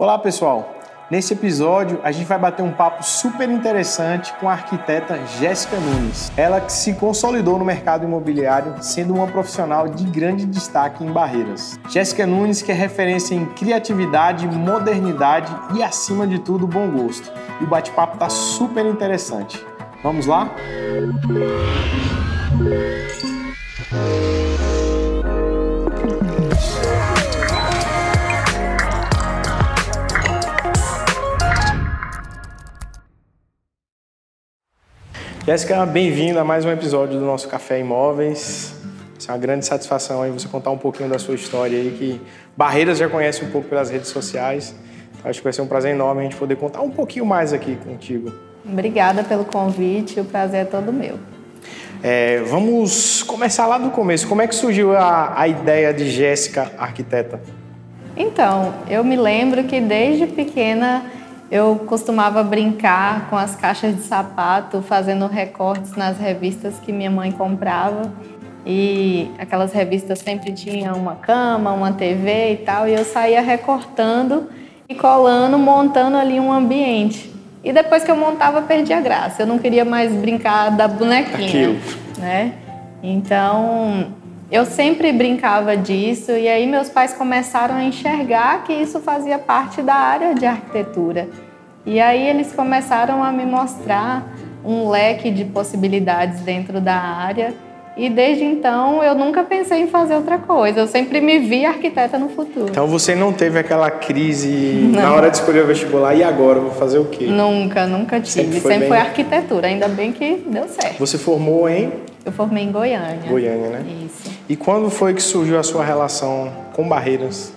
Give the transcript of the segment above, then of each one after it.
Olá pessoal, nesse episódio a gente vai bater um papo super interessante com a arquiteta Jéssica Nunes. Ela que se consolidou no mercado imobiliário sendo uma profissional de grande destaque em Barreiras. Jéssica Nunes que é referência em criatividade, modernidade e acima de tudo bom gosto. E o bate-papo está super interessante. Vamos lá? Jéssica, bem-vinda a mais um episódio do nosso Café Imóveis. É uma grande satisfação aí você contar um pouquinho da sua história aí, que Barreiras já conhece um pouco pelas redes sociais. Então, acho que vai ser um prazer enorme a gente poder contar um pouquinho mais aqui contigo. Obrigada pelo convite, o prazer é todo meu. Vamos começar lá do começo. Como é que surgiu a ideia de Jéssica Arquiteta? Então, eu me lembro que desde pequena eu costumava brincar com as caixas de sapato, fazendo recortes nas revistas que minha mãe comprava. E aquelas revistas sempre tinham uma cama, uma TV e tal, e eu saía recortando e colando, montando ali um ambiente. E depois que eu montava, perdia a graça. Eu não queria mais brincar da bonequinha, né? Então, eu sempre brincava disso e aí meus pais começaram a enxergar que isso fazia parte da área de arquitetura. E aí eles começaram a me mostrar um leque de possibilidades dentro da área. E desde então eu nunca pensei em fazer outra coisa. Eu sempre me vi arquiteta no futuro. Então você não teve aquela crise na hora de escolher o vestibular, e agora, vou fazer o quê? Nunca tive. Sempre foi arquitetura, ainda bem que deu certo. Você formou em? Eu formei em Goiânia. Goiânia, né? Isso. E quando foi que surgiu a sua relação com Barreiras?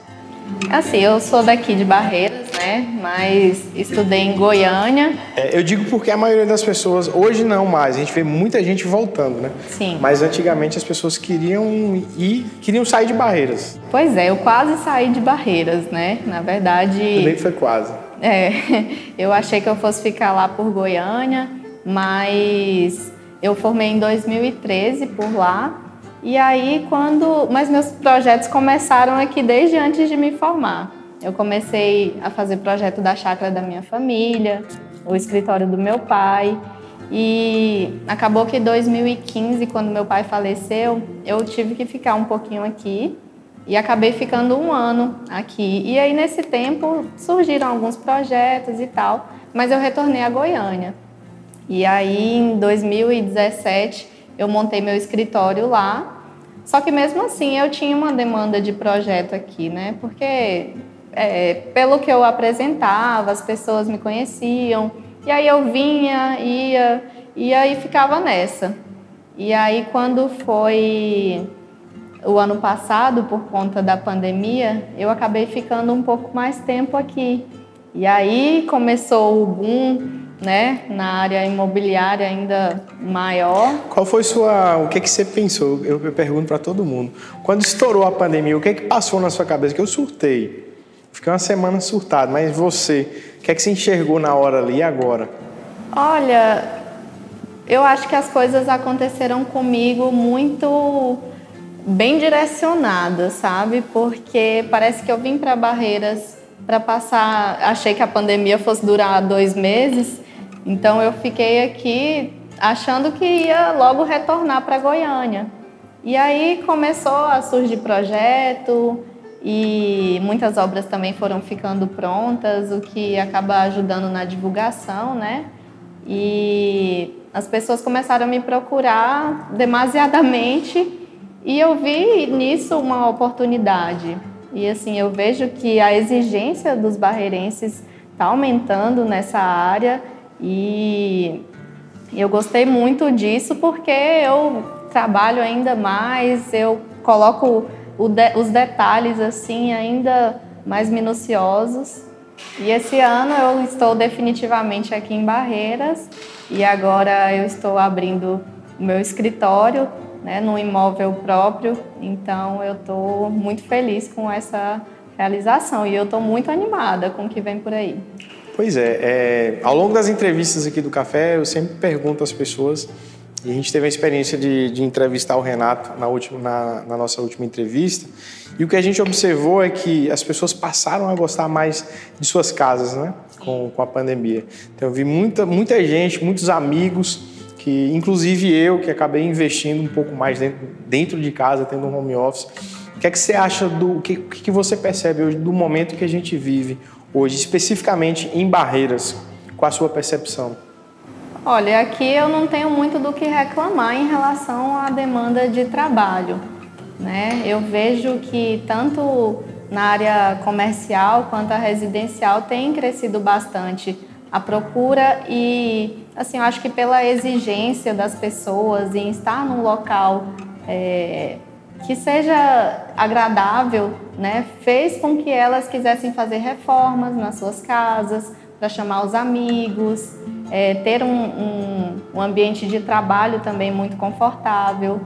Assim, eu sou daqui de Barreiras, né? Mas estudei em Goiânia. Eu digo porque a maioria das pessoas, hoje não mais, a gente vê muita gente voltando, né? Sim. Mas antigamente as pessoas queriam sair de Barreiras. Pois é, eu quase saí de Barreiras, né? Na verdade... Também foi quase. Eu achei que eu fosse ficar lá por Goiânia, mas eu formei em 2013 por lá. E aí, mas meus projetos começaram aqui desde antes de me formar. Eu comecei a fazer projeto da chácara da minha família, o escritório do meu pai. E acabou que em 2015, quando meu pai faleceu, eu tive que ficar um pouquinho aqui e acabei ficando um ano aqui. E aí, nesse tempo, surgiram alguns projetos e tal, mas eu retornei a Goiânia. E aí, em 2017... eu montei meu escritório lá, só que mesmo assim eu tinha uma demanda de projeto aqui, né? Porque pelo que eu apresentava, as pessoas me conheciam, e aí eu vinha, ia, e aí ficava nessa. E aí quando foi o ano passado, por conta da pandemia, eu acabei ficando um pouco mais tempo aqui. E aí começou o boom, né, na área imobiliária ainda maior. Qual foi o que você pensou? Eu pergunto para todo mundo. Quando estourou a pandemia, o que passou na sua cabeça? Que eu surtei. Fiquei uma semana surtado, mas você, o que você enxergou na hora ali e agora? Olha, eu acho que as coisas aconteceram comigo muito bem direcionadas, sabe? Porque parece que eu vim para Barreiras para passar... Achei que a pandemia fosse durar 2 meses, então eu fiquei aqui achando que ia logo retornar para Goiânia. E aí começou a surgir projeto e muitas obras também foram ficando prontas, o que acaba ajudando na divulgação, né? E as pessoas começaram a me procurar demasiadamente e eu vi nisso uma oportunidade. E assim, eu vejo que a exigência dos barreirenses está aumentando nessa área e eu gostei muito disso porque eu trabalho ainda mais, eu coloco os detalhes assim ainda mais minuciosos. E esse ano eu estou definitivamente aqui em Barreiras e agora eu estou abrindo o meu escritório, né, num imóvel próprio, então eu estou muito feliz com essa realização e eu estou muito animada com o que vem por aí. Pois ao longo das entrevistas aqui do Café, eu sempre pergunto às pessoas E a gente teve a experiência de entrevistar o Renato na nossa última entrevista. E o que a gente observou é que as pessoas passaram a gostar mais de suas casas, né? Com a pandemia. Então eu vi muita gente, muitos amigos, que inclusive eu, que acabei investindo um pouco mais dentro de casa, tendo um home office. O que é que você acha o que você percebe hoje do momento que a gente vive hoje, especificamente em Barreiras? Qual a sua percepção? Olha, aqui eu não tenho muito do que reclamar em relação à demanda de trabalho, né? Eu vejo que tanto na área comercial quanto a residencial tem crescido bastante a procura e, assim, eu acho que pela exigência das pessoas em estar num local que seja agradável, né, fez com que elas quisessem fazer reformas nas suas casas, para chamar os amigos, ter um ambiente de trabalho também muito confortável.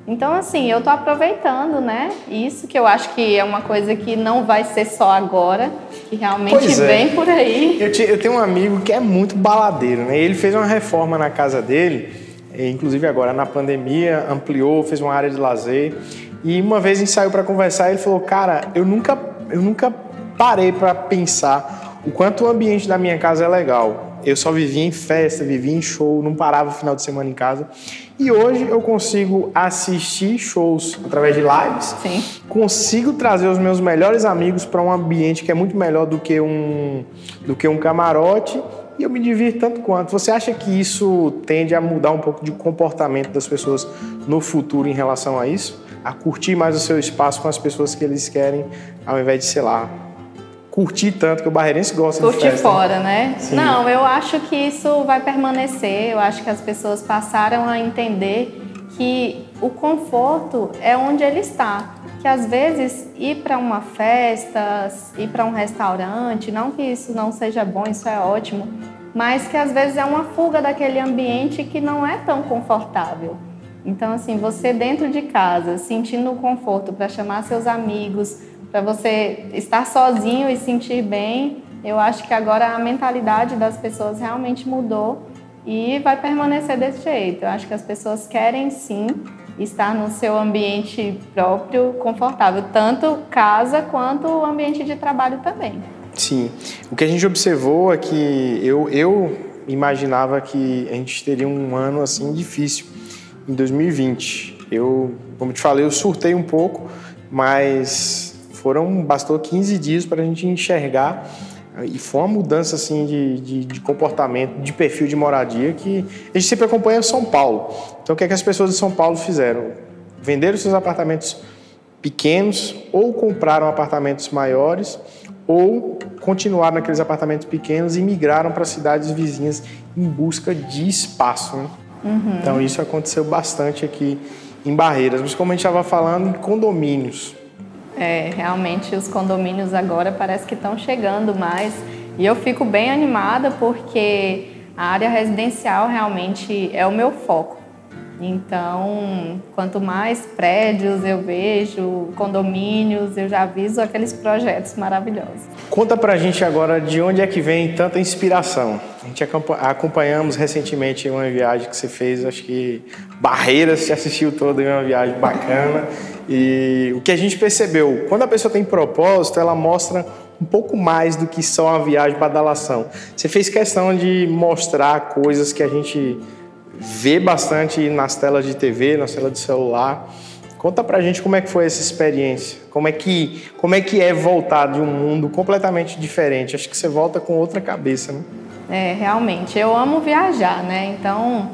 Então, assim, eu estou aproveitando, né? Isso que eu acho que é uma coisa que não vai ser só agora, que realmente vem por aí. Eu tenho um amigo que é muito baladeiro, né? Ele fez uma reforma na casa dele, inclusive agora na pandemia, ampliou, fez uma área de lazer. E uma vez a gente saiu para conversar e ele falou, cara, eu nunca parei para pensar o quanto o ambiente da minha casa é legal. Eu só vivia em festa, vivia em show, não parava o final de semana em casa. E hoje eu consigo assistir shows através de lives. Sim. Consigo trazer os meus melhores amigos para um ambiente que é muito melhor do que um camarote. E eu me divirto tanto quanto. Você acha que isso tende a mudar um pouco de comportamento das pessoas no futuro em relação a isso? A curtir mais o seu espaço com as pessoas que eles querem, ao invés de, sei lá, curtir tanto, que o barreirense gosta de festa. Curtir fora, né? Sim. Não, eu acho que isso vai permanecer. Eu acho que as pessoas passaram a entender que o conforto é onde ele está. Que às vezes ir para uma festa, ir para um restaurante, não que isso não seja bom, isso é ótimo, mas que às vezes é uma fuga daquele ambiente que não é tão confortável. Então, assim, você dentro de casa, sentindo o conforto para chamar seus amigos, para você estar sozinho e sentir bem, eu acho que agora a mentalidade das pessoas realmente mudou e vai permanecer desse jeito. Eu acho que as pessoas querem sim estar no seu ambiente próprio, confortável, tanto casa quanto o ambiente de trabalho também. Sim. O que a gente observou é que eu imaginava que a gente teria um ano assim difícil em 2020. Como te falei, eu surtei um pouco, mas bastou 15 dias para a gente enxergar e foi uma mudança assim de comportamento, de perfil de moradia que a gente sempre acompanha em São Paulo. Então o que é que as pessoas de São Paulo fizeram? Venderam seus apartamentos pequenos ou compraram apartamentos maiores ou continuaram naqueles apartamentos pequenos e migraram para cidades vizinhas em busca de espaço, né? Uhum. Então isso aconteceu bastante aqui em Barreiras, mas como a gente estava falando, em condomínios. Realmente os condomínios agora parece que estão chegando mais e eu fico bem animada porque a área residencial realmente é o meu foco. Então, quanto mais prédios eu vejo, condomínios, eu já aviso aqueles projetos maravilhosos. Conta pra gente agora de onde é que vem tanta inspiração. A gente acompanhamos recentemente uma viagem que você fez, acho que Barreiras, você assistiu toda em uma viagem bacana. E o que a gente percebeu, quando a pessoa tem propósito, ela mostra um pouco mais do que só uma viagem badalação. Você fez questão de mostrar coisas que a gente vê bastante nas telas de TV, nas telas de celular. Conta pra gente como é que foi essa experiência, como é que é voltar de um mundo completamente diferente. Acho que você volta com outra cabeça, né? Realmente, eu amo viajar, né? Então,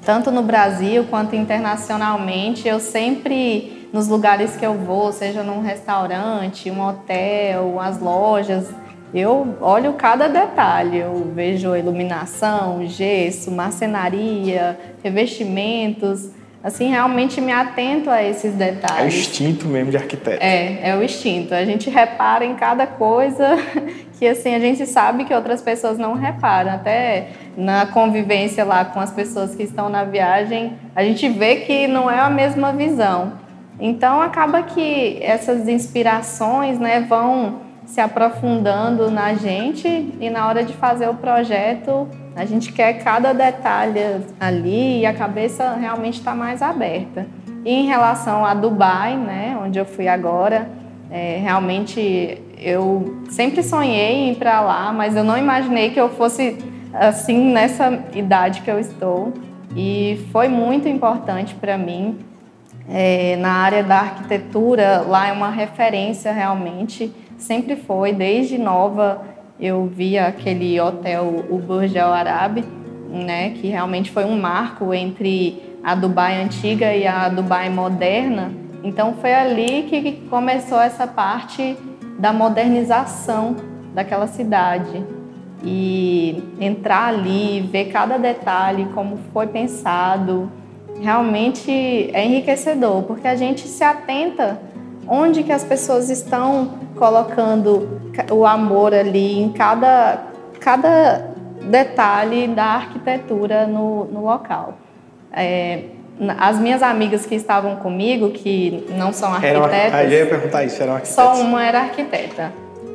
tanto no Brasil quanto internacionalmente, eu sempre, nos lugares que eu vou, seja num restaurante, um hotel, as lojas, eu olho cada detalhe, eu vejo iluminação, gesso, marcenaria, revestimentos, assim, realmente me atento a esses detalhes. É o instinto mesmo de arquiteto. É o instinto, a gente repara em cada coisa que, assim, a gente sabe que outras pessoas não reparam, até na convivência lá com as pessoas que estão na viagem, a gente vê que não é a mesma visão. Então, acaba que essas inspirações, né, vão se aprofundando na gente e na hora de fazer o projeto A gente quer cada detalhe ali e a cabeça realmente está mais aberta. E em relação a Dubai, né, onde eu fui agora, realmente eu sempre sonhei em ir para lá, mas eu não imaginei que eu fosse assim nessa idade que eu estou. E foi muito importante para mim. Na área da arquitetura, lá é uma referência realmente, sempre foi, desde nova eu via aquele hotel, o Burj Al Arab, né, que realmente foi um marco entre a Dubai antiga e a Dubai moderna. Então foi ali que começou essa parte da modernização daquela cidade. E entrar ali, ver cada detalhe, como foi pensado, realmente é enriquecedor, porque a gente se atenta onde que as pessoas estão colocando o amor ali em cada detalhe da arquitetura no local. As minhas amigas que estavam comigo, que não são arquitetas... Eu ia perguntar isso, eram arquitetas? Só uma era arquiteta.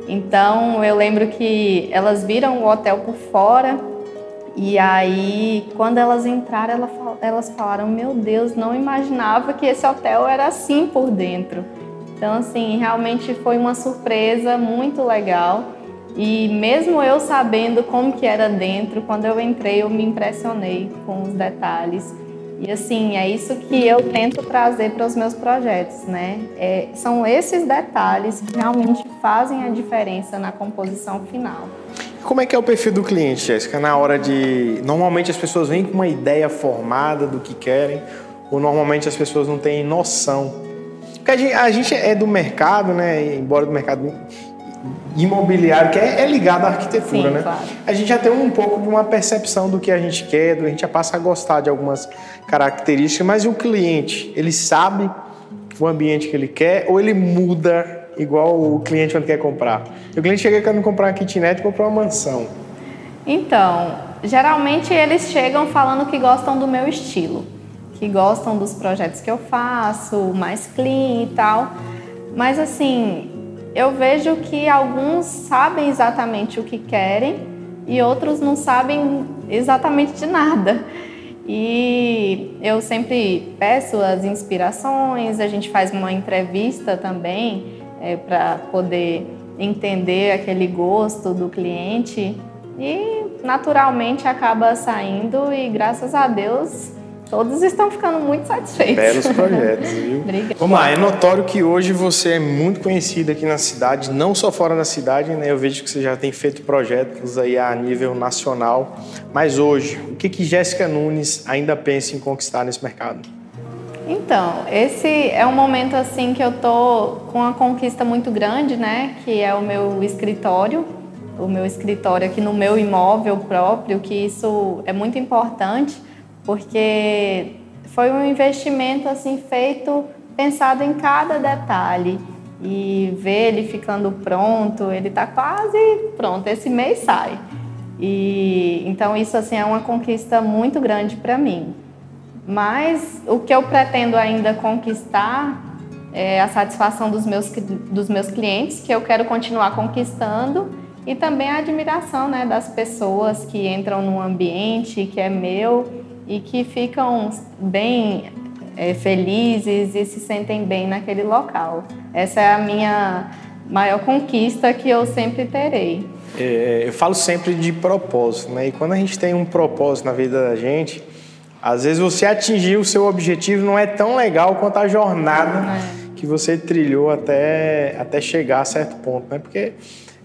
Então, eu lembro que elas viram o hotel por fora e aí, quando elas entraram, elas falaram: meu Deus, não imaginava que esse hotel era assim por dentro. Então, assim, realmente foi uma surpresa muito legal. E mesmo eu sabendo como que era dentro, quando eu entrei, eu me impressionei com os detalhes. E assim, é isso que eu tento trazer para os meus projetos, né? São esses detalhes que realmente fazem a diferença na composição final. Como é que é o perfil do cliente, Jéssica? Na hora de... Normalmente as pessoas vêm com uma ideia formada do que querem, ou normalmente as pessoas não têm noção. Porque a gente é do mercado, né? Embora do mercado imobiliário, que é ligado à arquitetura, sim, né? Claro. A gente já tem um pouco de uma percepção do que a gente quer, a gente já passa a gostar de algumas características, mas e o cliente? Ele sabe o ambiente que ele quer ou ele muda igual o cliente quando quer comprar? O cliente chega querendo comprar uma kitnet e comprar uma mansão. Então, geralmente eles chegam falando que gostam do meu estilo, que gostam dos projetos que eu faço, mais clean e tal, mas assim... Eu vejo que alguns sabem exatamente o que querem e outros não sabem exatamente de nada. E eu sempre peço as inspirações, a gente faz uma entrevista também para poder entender aquele gosto do cliente e naturalmente acaba saindo e graças a Deus todos estão ficando muito satisfeitos. Belos projetos, viu? Obrigada. Vamos lá, é notório que hoje você é muito conhecida aqui na cidade, não só fora da cidade, né? Eu vejo que você já tem feito projetos aí a nível nacional. Mas hoje, o que Jéssica Nunes ainda pensa em conquistar nesse mercado? Então, esse é um momento assim que eu tô com uma conquista muito grande, né? Que é o meu escritório aqui no meu imóvel próprio, que isso é muito importante. Porque foi um investimento assim feito, pensado em cada detalhe e ver ele ficando pronto, ele está quase pronto, esse mês sai. E então isso assim é uma conquista muito grande para mim. Mas o que eu pretendo ainda conquistar é a satisfação dos meus clientes, que eu quero continuar conquistando, e também a admiração, né, das pessoas que entram num ambiente que é meu e que ficam bem felizes e se sentem bem naquele local. Essa é a minha maior conquista que eu sempre terei. Eu falo sempre de propósito, né? E quando a gente tem um propósito na vida da gente, às vezes você atingir o seu objetivo não é tão legal quanto a jornada que você trilhou até chegar a certo ponto, né? Porque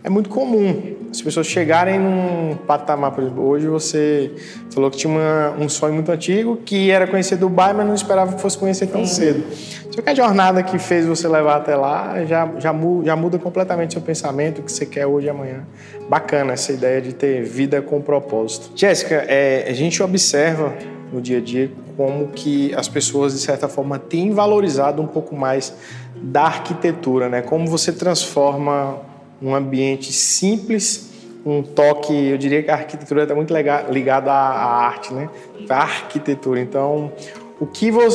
é muito comum as pessoas chegarem num patamar, por exemplo, hoje você falou que tinha um sonho muito antigo, que era conhecer Dubai, mas não esperava que fosse conhecer tão cedo. Só que a jornada que fez você levar até lá já muda completamente seu pensamento, o que você quer hoje e amanhã. Bacana essa ideia de ter vida com propósito. Jéssica, a gente observa no dia a dia como que as pessoas, de certa forma, têm valorizado um pouco mais da arquitetura, né? Como você transforma um ambiente simples, um toque, eu diria que a arquitetura está muito ligada à arte, né? A arquitetura. Então,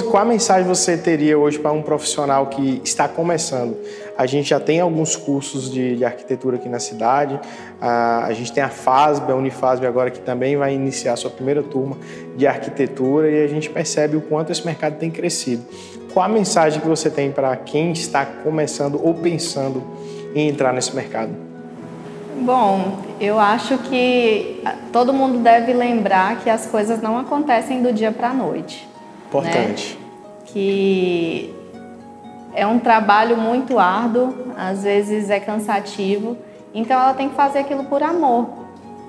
Qual a mensagem você teria hoje para um profissional que está começando? A gente já tem alguns cursos de arquitetura aqui na cidade, a gente tem a FASB, a Unifasb agora que também vai iniciar a sua primeira turma de arquitetura e a gente percebe o quanto esse mercado tem crescido. Qual a mensagem que você tem para quem está começando ou pensando em entrar nesse mercado? Bom, eu acho que todo mundo deve lembrar que as coisas não acontecem do dia para a noite. Importante. Né? Que é um trabalho muito árduo, às vezes é cansativo, então ela tem que fazer aquilo por amor.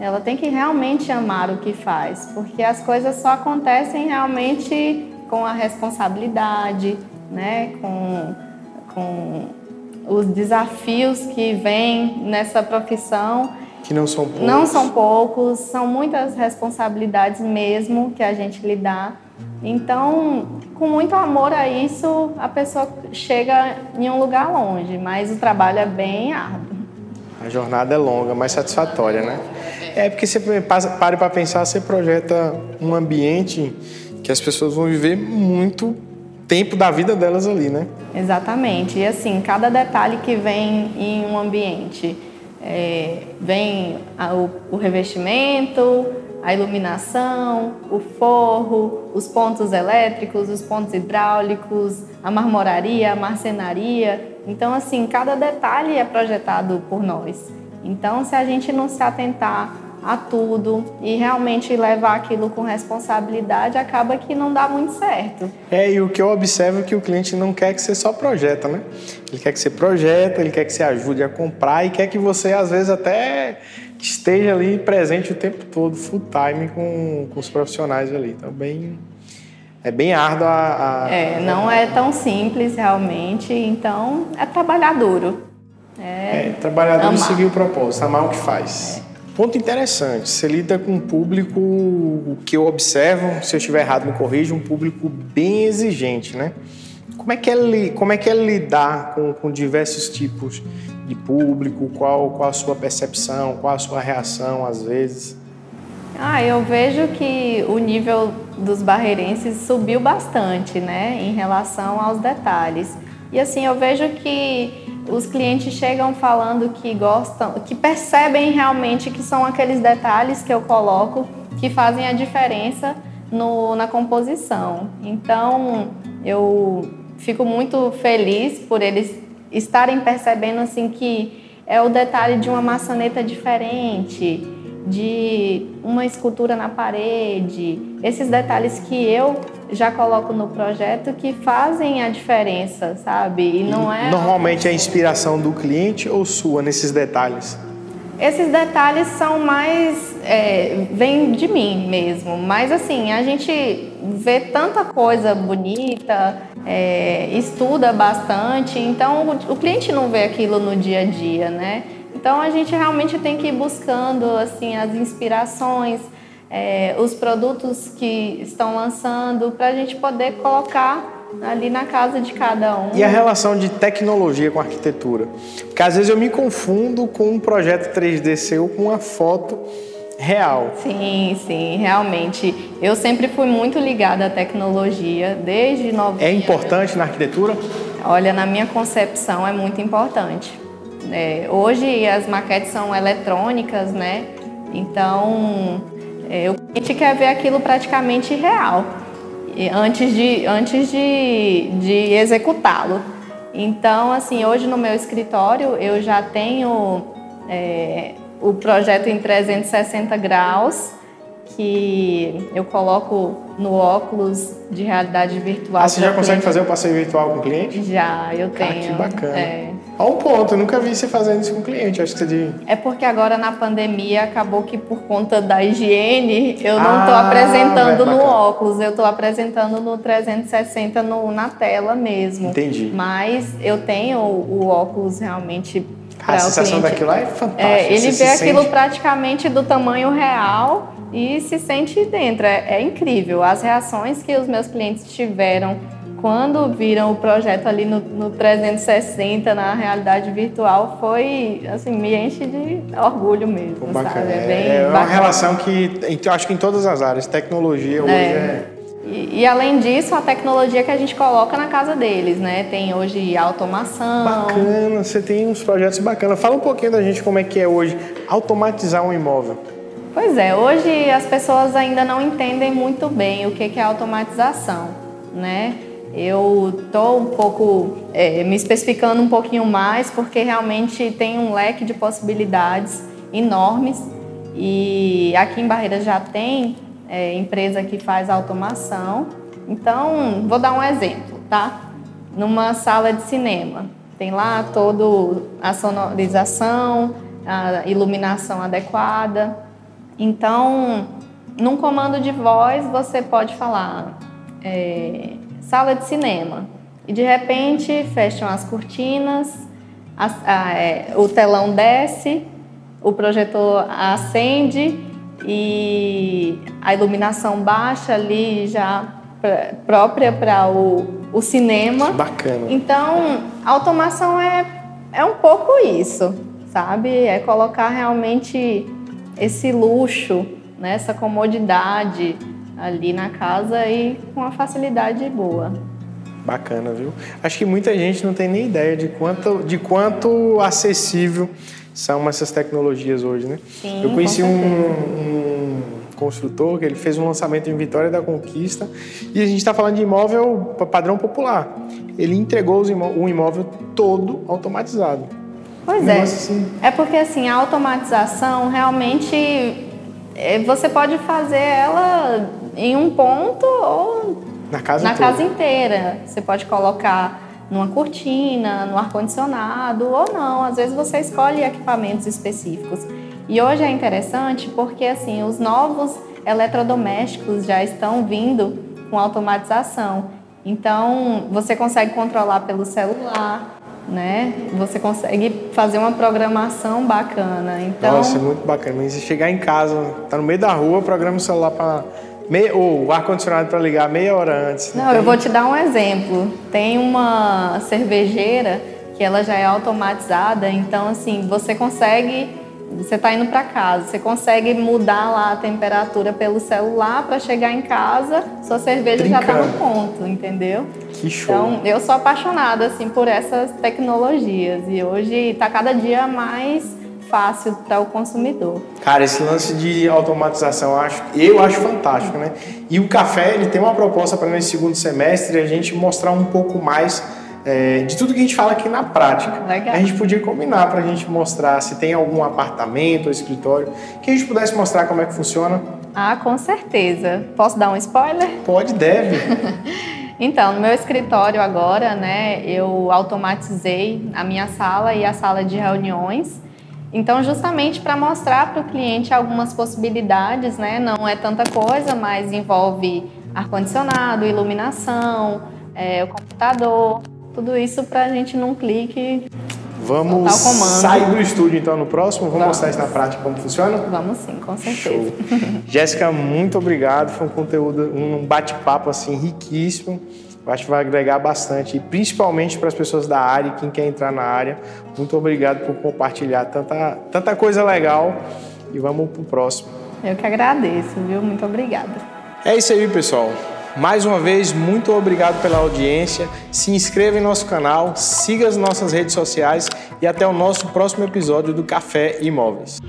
Ela tem que realmente amar o que faz, porque as coisas só acontecem realmente com a responsabilidade, né? Com os desafios que vêm nessa profissão. Que não são poucos. Não são poucos, são muitas responsabilidades mesmo que a gente lidar. Então, com muito amor a isso, a pessoa chega em um lugar longe, mas o trabalho é bem árduo. A jornada é longa, mas satisfatória, né? É porque você para pensar, você projeta um ambiente que as pessoas vão viver muito tempo da vida delas ali, né? Exatamente. E assim, cada detalhe que vem em um ambiente, vem o revestimento, a iluminação, o forro, os pontos elétricos, os pontos hidráulicos, a marmoraria, a marcenaria. Então, assim, cada detalhe é projetado por nós. Então, se a gente não se atentar a tudo e realmente levar aquilo com responsabilidade, acaba que não dá muito certo. E o que eu observo é que o cliente não quer que você só projeta, né? Ele quer que você projeta, ele quer que você ajude a comprar e quer que você, às vezes, até esteja ali presente o tempo todo, full time com os profissionais ali. Então, é bem árduo não é tão simples realmente, então é trabalhar duro. Trabalhar duro e amar. seguir o propósito, amar o que faz. Ponto interessante, você lida com um público, o que eu observo, se eu estiver errado me corrija, um público bem exigente, né? Como é que é lidar com diversos tipos de público? Qual a sua percepção, qual a sua reação às vezes? Eu vejo que o nível dos barreirenses subiu bastante, né, em relação aos detalhes. E assim, eu vejo que os clientes chegam falando que gostam, que percebem realmente que são aqueles detalhes que eu coloco que fazem a diferença na composição. Então, eu fico muito feliz por eles estarem percebendo assim que é o detalhe de uma maçaneta diferente, de uma escultura na parede, esses detalhes que eu já coloco no projeto que fazem a diferença, sabe? E não é... Normalmente é a inspiração do cliente ou sua nesses detalhes? Esses detalhes são mais... vêm de mim mesmo, mas assim, a gente vê tanta coisa bonita, estuda bastante, então o cliente não vê aquilo no dia a dia, né? Então a gente realmente tem que ir buscando assim, as inspirações, os produtos que estão lançando para a gente poder colocar ali na casa de cada um. E a relação de tecnologia com a arquitetura? Porque às vezes eu me confundo com um projeto 3D seu com uma foto real. Sim, realmente. Eu sempre fui muito ligada à tecnologia, desde novinha. É importante na arquitetura? Olha, na minha concepção é muito importante. Hoje as maquetes são eletrônicas, né? Então o cliente quer ver aquilo praticamente real antes de executá-lo. Então, assim, hoje no meu escritório eu já tenho o projeto em 360 graus, que eu coloco no óculos de realidade virtual. Você já consegue fazer o passeio virtual com o cliente? Já, eu tenho. Que bacana. Olha um ponto, eu nunca vi você fazendo isso com o cliente. Acho que É porque agora na pandemia acabou que por conta da higiene eu não estou apresentando no óculos, eu estou apresentando no 360 na tela mesmo. Entendi. Mas eu tenho o óculos realmente para o cliente. A sensação daquilo lá é fantástica. Ele vê aquilo praticamente do tamanho real e se sente dentro. É incrível. As reações que os meus clientes tiveram quando viram o projeto ali no 360, na realidade virtual, foi, assim, me enche de orgulho mesmo, bacana. Sabe? É uma relação que eu acho que em todas as áreas, tecnologia hoje E além disso, a tecnologia que a gente coloca na casa deles, né? Tem hoje automação. Bacana, você tem uns projetos bacanas. Fala um pouquinho da gente como é que é hoje automatizar um imóvel. Pois é, hoje as pessoas ainda não entendem muito bem o que é automatização, né? Eu estou um pouco me especificando um pouquinho mais porque realmente tem um leque de possibilidades enormes e aqui em Barreiras já tem empresa que faz automação. Então, vou dar um exemplo, tá? Numa sala de cinema, tem lá toda a sonorização, a iluminação adequada. Então, num comando de voz, você pode falar sala de cinema e de repente fecham as cortinas, o telão desce, o projetor acende e a iluminação baixa ali já própria para o cinema. Bacana. Então, a automação é um pouco isso, sabe? É colocar realmente esse luxo, né? Essa comodidade ali na casa e com uma facilidade boa. Bacana, viu? Acho que muita gente não tem nem ideia de quanto acessível são essas tecnologias hoje, né? Sim, eu conheci um construtor que ele fez um lançamento em Vitória da Conquista e a gente está falando de imóvel padrão popular. Ele entregou o imóvel todo automatizado. Pois é. Assim. É porque assim, a automatização realmente você pode fazer ela em um ponto ou na casa inteira. Você pode colocar numa cortina, no ar-condicionado ou não. Às vezes você escolhe equipamentos específicos. E hoje é interessante porque assim, os novos eletrodomésticos já estão vindo com automatização. Então, você consegue controlar pelo celular, né? Você consegue fazer uma programação bacana. Então... Nossa, é muito bacana. E se chegar em casa, tá no meio da rua, programa o celular para ou o ar-condicionado para ligar meia hora antes. Não, eu vou te dar um exemplo. Tem uma cervejeira que ela já é automatizada, então assim, você está indo para casa, você consegue mudar lá a temperatura pelo celular para chegar em casa, sua cerveja já está no ponto, entendeu? Que show! Então, eu sou apaixonada assim por essas tecnologias e hoje está cada dia mais fácil para o consumidor. Cara, esse lance de automatização eu acho fantástico, né? E o café, ele tem uma proposta para nesse segundo semestre a gente mostrar um pouco mais de tudo que a gente fala aqui na prática. Legal. A gente podia combinar para a gente mostrar se tem algum apartamento ou escritório que a gente pudesse mostrar como é que funciona. Ah, com certeza. Posso dar um spoiler? Pode, deve. Então, no meu escritório agora, né, eu automatizei a minha sala e a sala de reuniões. Então, justamente para mostrar para o cliente algumas possibilidades, né? Não é tanta coisa, mas envolve ar-condicionado, iluminação, o computador, tudo isso para a gente num clique. Vamos sair do estúdio então no próximo? Vamos mostrar isso na prática como funciona? Vamos sim, com certeza. Show. Jéssica, muito obrigado. Foi um conteúdo, um bate-papo assim riquíssimo. Eu acho que vai agregar bastante, e principalmente para as pessoas da área, quem quer entrar na área. Muito obrigado por compartilhar tanta coisa legal e vamos para o próximo. Eu que agradeço, viu? Muito obrigada. É isso aí, pessoal. Mais uma vez, muito obrigado pela audiência. Se inscreva em nosso canal, siga as nossas redes sociais e até o nosso próximo episódio do Café Imóveis.